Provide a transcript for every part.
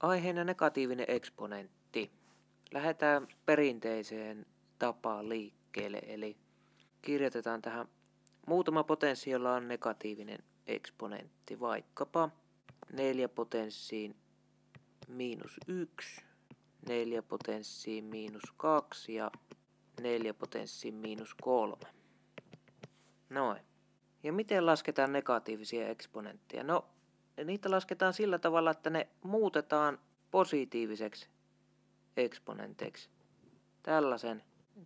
Aiheena negatiivinen eksponentti. Lähdetään perinteiseen tapaan liikkeelle, eli kirjoitetaan tähän muutama potenssi, jolla on negatiivinen eksponentti, vaikkapa 4 potenssiin miinus 1, 4 potenssiin miinus 2 ja 4 potenssiin miinus 3. Noin. Ja miten lasketaan negatiivisia eksponentteja? No, niitä lasketaan sillä tavalla, että ne muutetaan positiiviseksi eksponenteiksi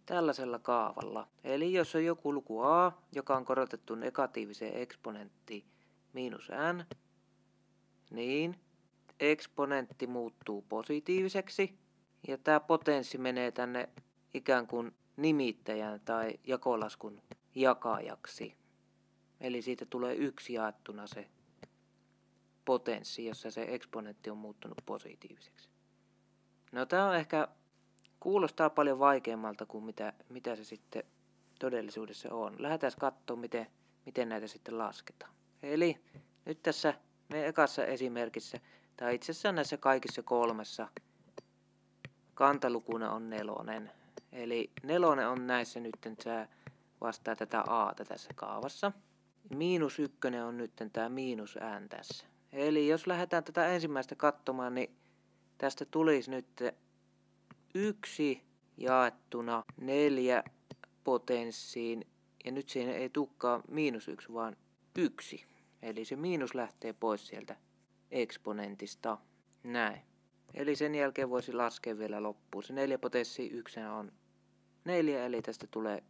tällaisella kaavalla. Eli jos on joku luku a, joka on korotettu negatiiviseen eksponenttiin miinus n, niin eksponentti muuttuu positiiviseksi ja tämä potenssi menee tänne ikään kuin nimittäjän tai jakolaskun jakajaksi. Eli siitä tulee 1 jaettuna se potenssi, jossa se eksponentti on muuttunut positiiviseksi. No tämä on ehkä kuulostaa paljon vaikeammalta kuin mitä se sitten todellisuudessa on. Lähdetään katsomaan, miten näitä sitten lasketaan. Eli nyt tässä meidän ekassa esimerkissä, tai itse asiassa näissä kaikissa 3 kantalukuna on 4. Eli 4 on näissä nyt, se vastaa tätä a:ta tässä kaavassa. Miinus 1 on nyt tämä miinus n tässä. Eli jos lähdetään tätä ensimmäistä katsomaan, niin tästä tulisi nyt 1 jaettuna 4 potenssiin, ja nyt siinä ei tulekaan miinus 1, vaan 1. Eli se miinus lähtee pois sieltä eksponentista. Näin. Eli sen jälkeen voisi laskea vielä loppuun. Se 4 potenssiin 1 on 4, eli tästä tulee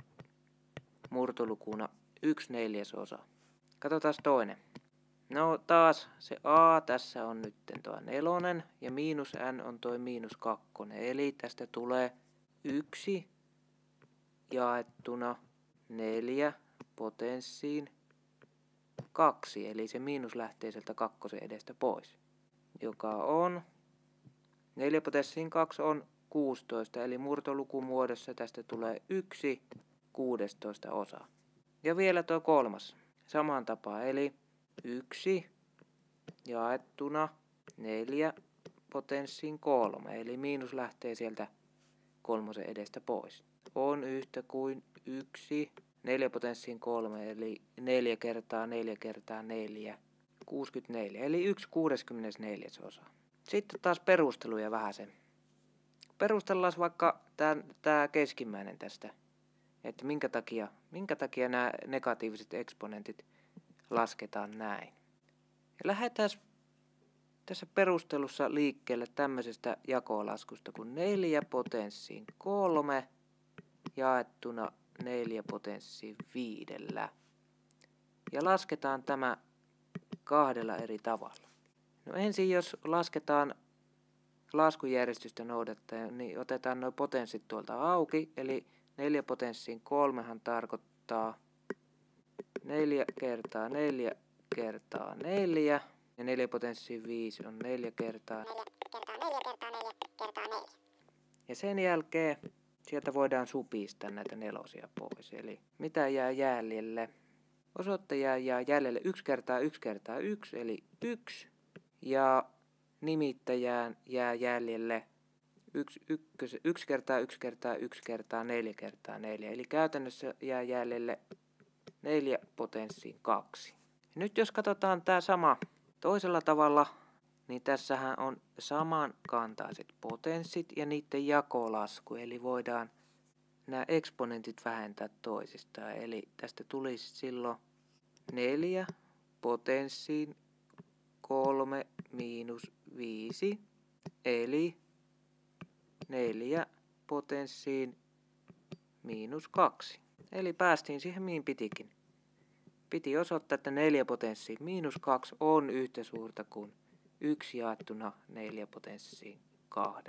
murtolukuna 1/4. Katsotaan toinen. No taas se a tässä on nyt tuo 4 ja miinus n on tuo miinus 2. Eli tästä tulee 1 jaettuna 4 potenssiin 2. Eli se miinus lähtee sieltä 2 edestä pois. Joka on 4 potenssiin 2 on 16. Eli murtolukumuodossa tästä tulee 1/16. Ja vielä tuo 3. Samaan tapaan. Eli 1 jaettuna 4 potenssiin 3, eli miinus lähtee sieltä 3 edestä pois. On yhtä kuin 1, 4 potenssiin 3, eli 4 kertaa 4 kertaa 4, 64, eli 1/64. Sitten taas perusteluja vähäsen. Perustellaan vaikka tämä keskimmäinen tästä, että minkä takia nämä negatiiviset eksponentit lasketaan näin. Ja lähdetään tässä perustelussa liikkeelle tämmöisestä jakolaskusta kuin 4 potenssiin 3 jaettuna 4 potenssiin 5. Ja lasketaan tämä 2 eri tavalla. No ensin jos lasketaan laskujärjestystä noudattaen, niin otetaan nuo potenssit tuolta auki. Eli 4 potenssiin 3 tarkoittaa 4 kertaa 4 kertaa 4. Ja 4 potenssiin 5 on 4 kertaa 4 kertaa 4 kertaa 4 kertaa 4. Ja sen jälkeen sieltä voidaan supistaa näitä nelosia pois. Eli mitä jää jäljelle? Osoittaja jää jäljelle 1 kertaa 1 kertaa 1, eli 1. Ja nimittäjään jää jäljelle 1 kertaa 1 kertaa 1 kertaa 4 kertaa 4. Eli käytännössä jää jäljelle 4 potenssiin 2. Nyt jos katsotaan tämä sama toisella tavalla, niin tässähän on samankantaiset potenssit ja niiden jakolasku. Eli voidaan nämä eksponentit vähentää toisistaan. Eli tästä tulisi silloin 4 potenssiin 3 miinus 5. Eli 4 potenssiin miinus 2. Eli päästiin siihen mihin pitikin. Piti osoittaa, että 4 potenssiin miinus 2 on yhtä suurta kuin 1 jaettuna 4 potenssiin 2.